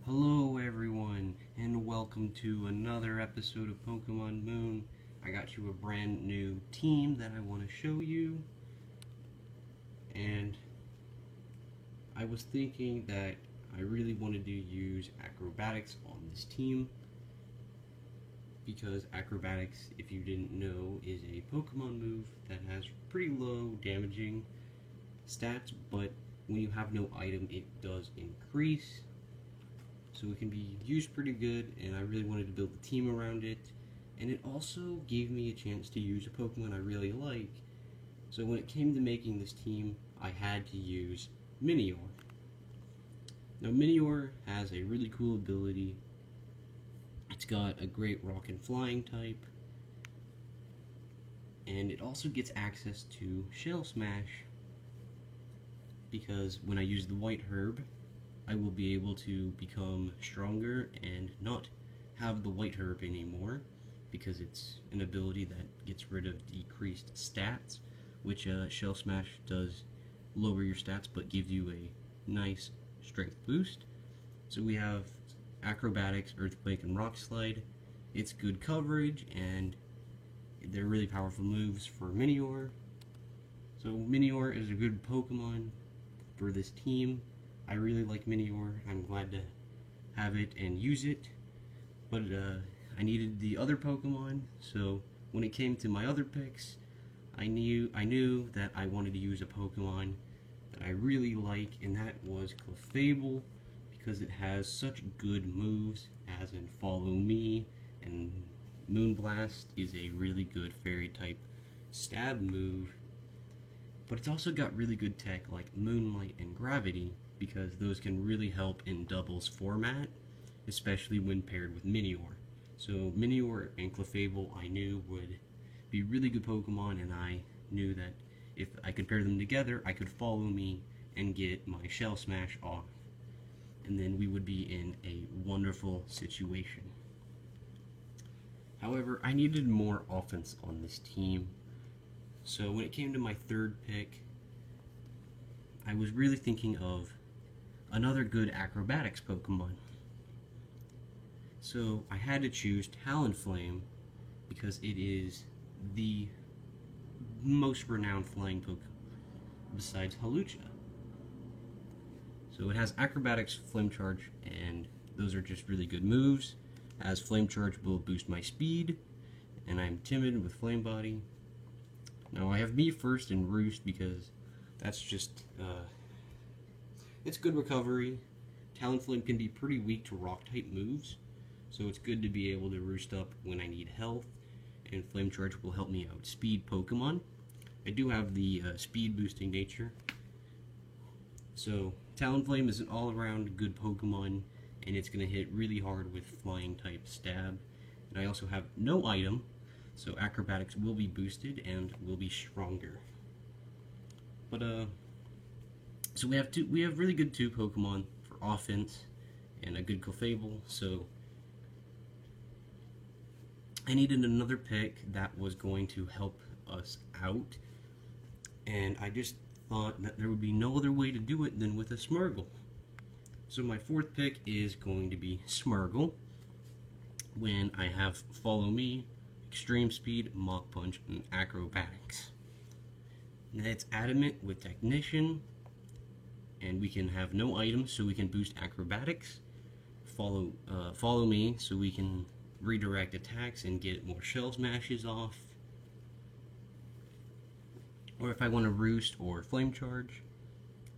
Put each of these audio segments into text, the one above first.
Hello everyone, and welcome to another episode of Pokemon Moon. I got you a brand new team that I want to show you, and I was thinking that I really wanted to use Acrobatics on this team, because Acrobatics, if you didn't know, is a Pokemon move that has pretty low damaging stats, but when you have no item it does increase. So it can be used pretty good, and I really wanted to build a team around it. And it also gave me a chance to use a Pokemon I really like. So when it came to making this team, I had to use Minior. Now Minior has a really cool ability. It's got a great rock and flying type. And it also gets access to Shell Smash, because when I use the White Herb, I will be able to become stronger and not have the White Herb anymore, because it's an ability that gets rid of decreased stats, which Shell Smash does lower your stats but gives you a nice strength boost. So we have Acrobatics, Earthquake, and Rock Slide. It's good coverage, and they're really powerful moves for Minior. So Minior is a good Pokemon for this team. I really like Minior. I'm glad to have it and use it, but I needed the other Pokemon, so when it came to my other picks, I knew that I wanted to use a Pokemon that I really like, and that was Clefable, because it has such good moves, as in Follow Me, and Moonblast is a really good fairy type stab move, but it's also got really good tech like Moonlight and Gravity, because those can really help in doubles format, especially when paired with Minior. So Minior and Clefable I knew would be really good Pokemon, and I knew that if I could pair them together, I could Follow Me and get my Shell Smash off, and then we would be in a wonderful situation. However, I needed more offense on this team, so when it came to my third pick, I was really thinking of another good Acrobatics Pokemon. So I had to choose Talonflame, because it is the most renowned flying Pokemon besides Hawlucha. So it has Acrobatics, Flame Charge, and those are just really good moves, as Flame Charge will boost my speed, and I'm timid with Flame Body. Now I have Me First and Roost, because that's just it's good recovery. Talonflame can be pretty weak to rock type moves, so it's good to be able to roost up when I need health, and Flame Charge will help me outspeed Pokemon. I do have the speed boosting nature, so Talonflame is an all-around good Pokemon, and it's going to hit really hard with flying type stab. And I also have no item, so Acrobatics will be boosted and will be stronger. But so we have really good two Pokemon for offense and a good Clefable, so I needed another pick that was going to help us out, and I just thought that there would be no other way to do it than with a Smeargle. So my fourth pick is going to be Smeargle, when I have Follow Me, Extreme Speed, Mach Punch, and Acrobatics. Now it's Adamant with Technician, and we can have no items, so we can boost Acrobatics, Follow Me, so we can redirect attacks and get more Shell Smashes off, or if I want to Roost or Flame Charge,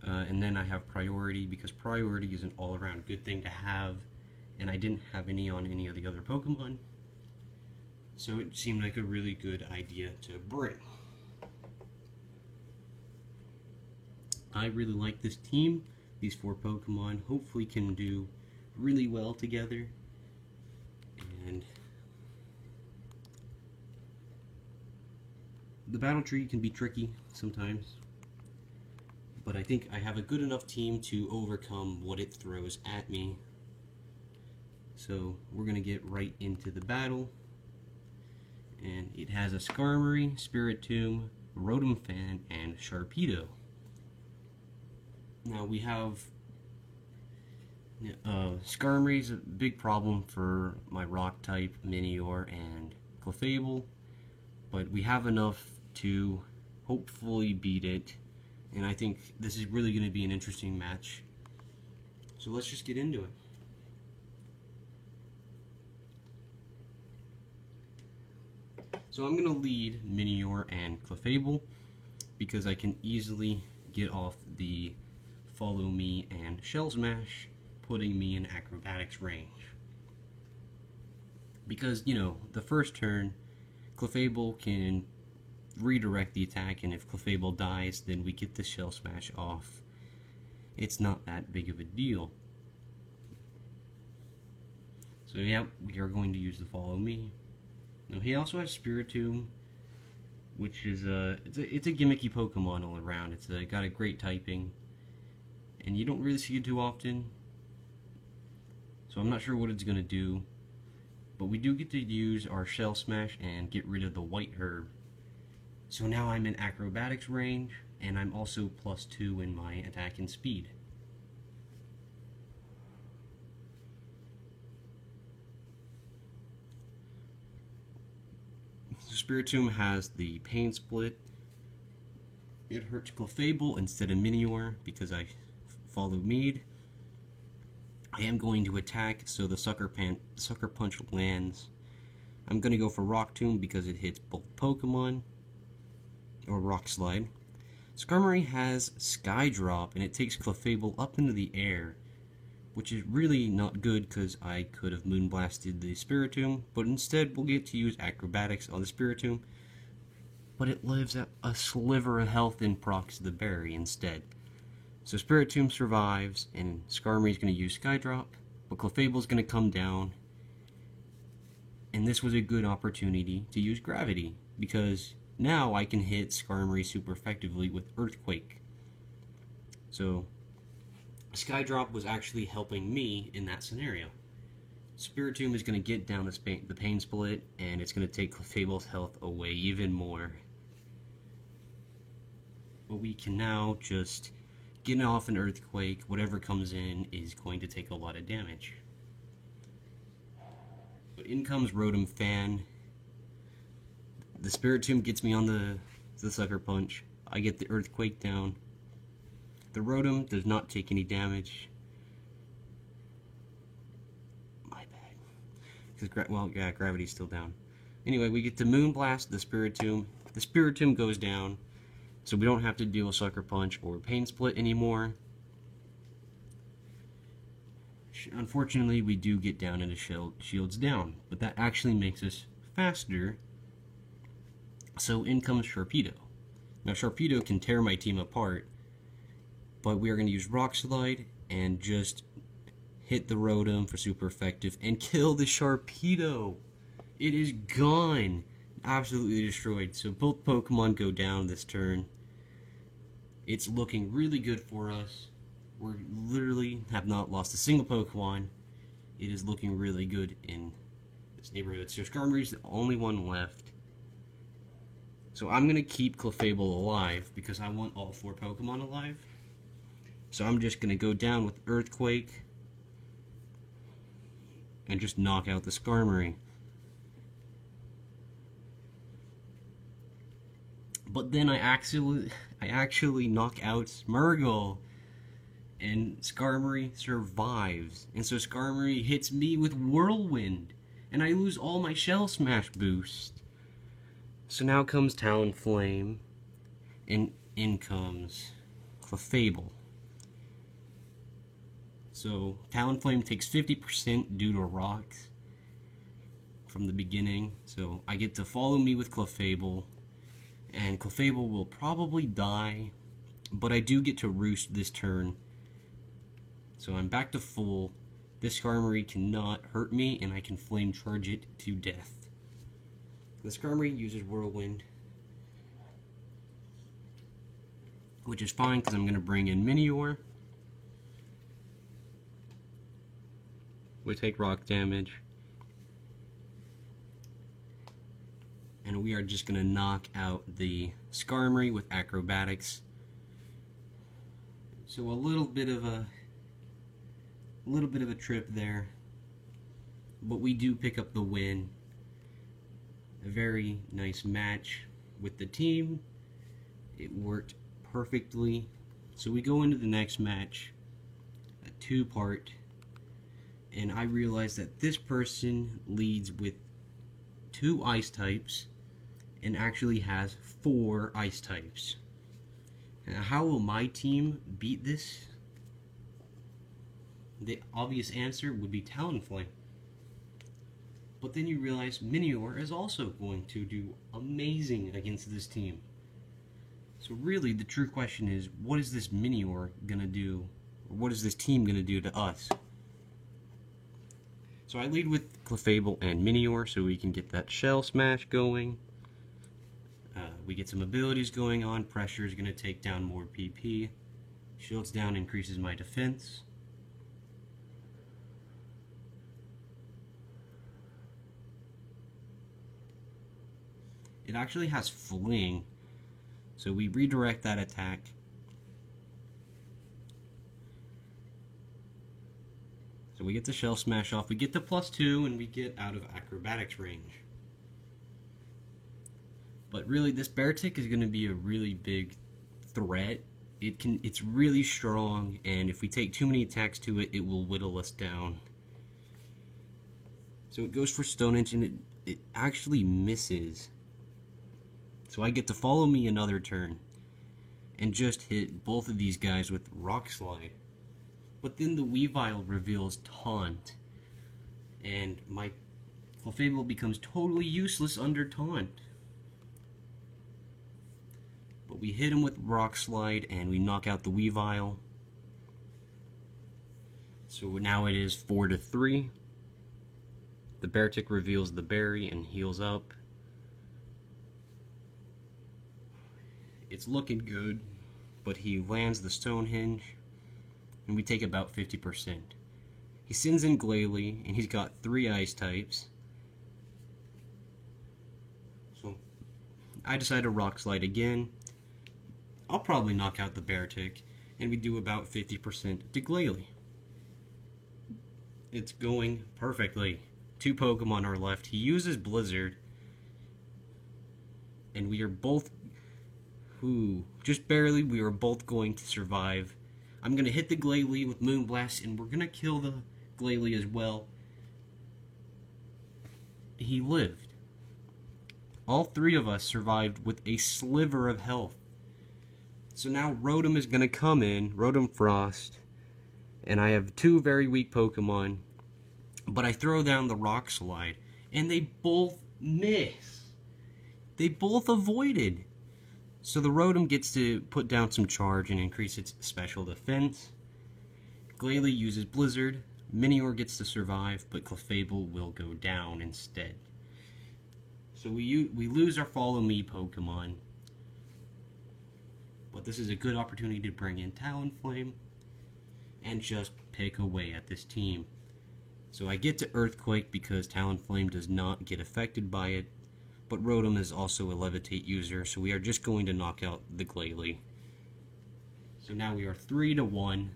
and then I have Priority, because Priority is an all-around good thing to have, and I didn't have any on any of the other Pokemon, so it seemed like a really good idea to bring. I really like this team. These four Pokemon hopefully can do really well together, and the battle tree can be tricky sometimes, but I think I have a good enough team to overcome what it throws at me. So we're going to get right into the battle, and it has a Skarmory, Spiritomb, Rotom Fan, and Sharpedo. Now we have Skarmory is a big problem for my rock type, Minior, and Clefable, but we have enough to hopefully beat it, and I think this is really going to be an interesting match. So let's just get into it. So I'm going to lead Minior and Clefable because I can easily get off the Follow Me and Shell Smash, putting me in acrobatics range. Because, you know, the first turn, Clefable can redirect the attack, and if Clefable dies, then we get the Shell Smash off. It's not that big of a deal. So yeah, we are going to use the Follow Me. Now he also has Spiritomb, which is it's a gimmicky Pokemon all around. It's got a great typing, and you don't really see it too often. So I'm not sure what it's gonna do, but we do get to use our Shell Smash and get rid of the White Herb. So now I'm in acrobatics range, and I'm also +2 in my attack and speed. Spiritomb has the Pain Split. It hurts Clefable instead of Minior because I follow Mead. I am going to attack, so the Sucker Punch lands. I'm going to go for Rock Tomb because it hits both Pokemon, or Rock Slide. Skarmory has Sky Drop, and it takes Clefable up into the air, which is really not good because I could have Moonblasted the Spiritomb, but instead we'll get to use Acrobatics on the Spiritomb, but it lives at a sliver of health and procs the berry instead. So Spiritomb survives, and Skarmory's going to use Sky Drop, but Clefable's going to come down, and this was a good opportunity to use Gravity, because now I can hit Skarmory super effectively with Earthquake. So Sky Drop was actually helping me in that scenario. Spiritomb is going to get down the Pain Split, and it's going to take Clefable's health away even more. But we can now just get off an Earthquake. Whatever comes in is going to take a lot of damage. But in comes Rotom Fan. The Spiritomb gets me on the Sucker Punch. I get the Earthquake down. The Rotom does not take any damage. My bad. Because, well, yeah, Gravity's still down. Anyway, we get to Moonblast the Spiritomb. The Spiritomb goes down, so we don't have to deal with Sucker Punch or Pain Split anymore. Unfortunately, we do get down into Shields Down, but that actually makes us faster. So in comes Sharpedo. Now Sharpedo can tear my team apart, but we are going to use Rock Slide and just hit the Rotom for super effective and kill the Sharpedo. It is gone. Absolutely destroyed. So both Pokemon go down this turn. It's looking really good for us. We literally have not lost a single Pokemon. It is looking really good in this neighborhood. So Skarmory's the only one left. So I'm going to keep Clefable alive because I want all 4 Pokemon alive. So I'm just going to go down with Earthquake and just knock out the Skarmory. But then I actually knock out Smeargle, and Skarmory survives. And so Skarmory hits me with Whirlwind, and I lose all my Shell Smash boost. So now comes Talonflame, and in comes Clefable. So Talonflame takes 50% due to rocks from the beginning. So I get to follow me with Clefable, and Clefable will probably die, but I do get to Roost this turn. So I'm back to full. This Skarmory cannot hurt me, and I can Flame Charge it to death. The Skarmory uses Whirlwind, which is fine because I'm going to bring in Minior. We take rock damage, and we are just going to knock out the Skarmory with Acrobatics. So a little bit of a A little bit of a trip there, but we do pick up the win. A very nice match with the team. It worked perfectly. So we go into the next match, a two-part, and I realize that this person leads with 2 ice types and actually has 4 ice types. Now, how will my team beat this? The obvious answer would be Talonflame. But then you realize Minior is also going to do amazing against this team. So really, the true question is, what is this Minior gonna do? Or what is this team gonna do to us? So I lead with Clefable and Minior so we can get that Shell Smash going. We get some abilities going on. Pressure is gonna take down more PP. Shields down increases my defense. It actually has Fling, so we redirect that attack. So we get the Shell Smash off, we get the +2, and we get out of Acrobatics range. But really, this Beartic is going to be a really big threat. It's really strong, and if we take too many attacks to it, it will whittle us down. So it goes for Stone Edge, and it actually misses. So I get to follow me another turn and just hit both of these guys with Rock Slide. But then the Weavile reveals Taunt, and my Clefable becomes totally useless under Taunt. But we hit him with Rock Slide and we knock out the Weavile. So now it is 4-3. The Beartic reveals the berry and heals up. It's looking good, but he lands the Stonehenge, and we take about 50%. He sends in Glalie, and he's got 3 ice types. So I decide to Rock Slide again. I'll probably knock out the Beartic, and we do about 50% to Glalie. It's going perfectly. 2 Pokemon are left. He uses Blizzard, and we are both... just barely, we are both going to survive. I'm going to hit the Glalie with Moonblast, and we're going to kill the Glalie as well. He lived. All 3 of us survived with a sliver of health. So now Rotom is going to come in, Rotom Frost, and I have 2 very weak Pokemon, but I throw down the Rock Slide, and they both miss. They both avoided. So the Rotom gets to put down some charge and increase its special defense. Glalie uses Blizzard. Minior gets to survive, but Clefable will go down instead. So we lose our Follow Me Pokemon. But this is a good opportunity to bring in Talonflame and just pick away at this team. So I get to Earthquake because Talonflame does not get affected by it. But Rotom is also a Levitate user, so we are just going to knock out the Glalie. So now we are 3-1.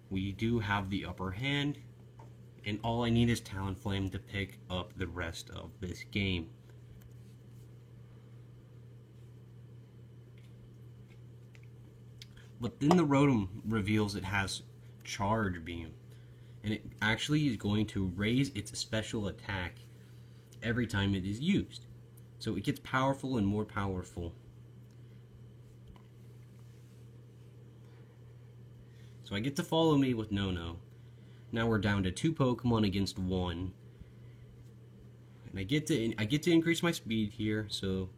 We do have the upper hand, and all I need is Talonflame to pick up the rest of this game. But then the Rotom reveals it has Charge Beam, and it actually is going to raise its special attack every time it is used. So it gets powerful and more powerful. So I get to Follow Me with No-No. Now we're down to 2 Pokemon against 1. And I get to increase my speed here, so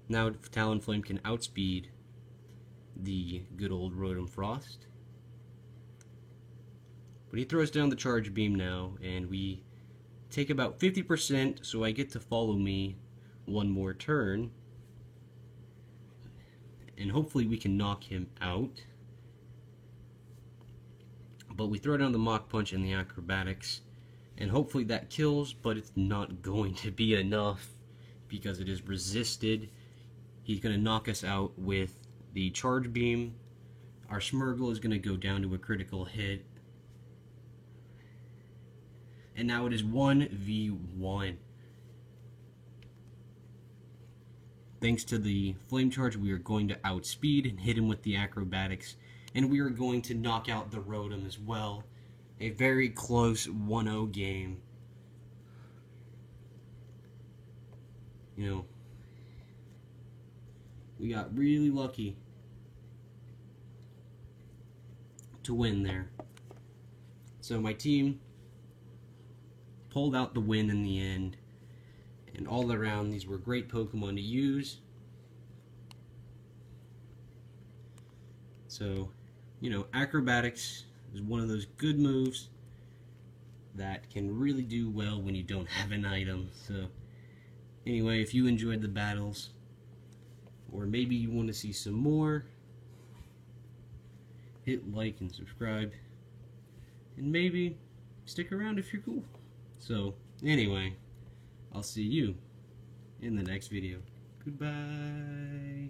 now Talonflame can outspeed the good old Rotom Frost. But he throws down the Charge Beam now, and we take about 50%, so I get to Follow Me one more turn, and hopefully we can knock him out. But we throw down the Mach Punch and the Acrobatics, and hopefully that kills, but it's not going to be enough because it is resisted. He's going to knock us out with the Charge Beam. Our Smeargle is going to go down to a critical hit, and now it is 1v1. Thanks to the Flame Charge, we are going to outspeed and hit him with the acrobatics, and we are going to knock out the Rotom as well. A very close 1-0 game. You know, we got really lucky to win there. So my team pulled out the win in the end, and all around these were great Pokemon to use. So, you know, acrobatics is one of those good moves that can really do well when you don't have an item. So anyway, if you enjoyed the battles, or maybe you want to see some more, hit like and subscribe, and maybe stick around if you're cool. So anyway, I'll see you in the next video. Goodbye.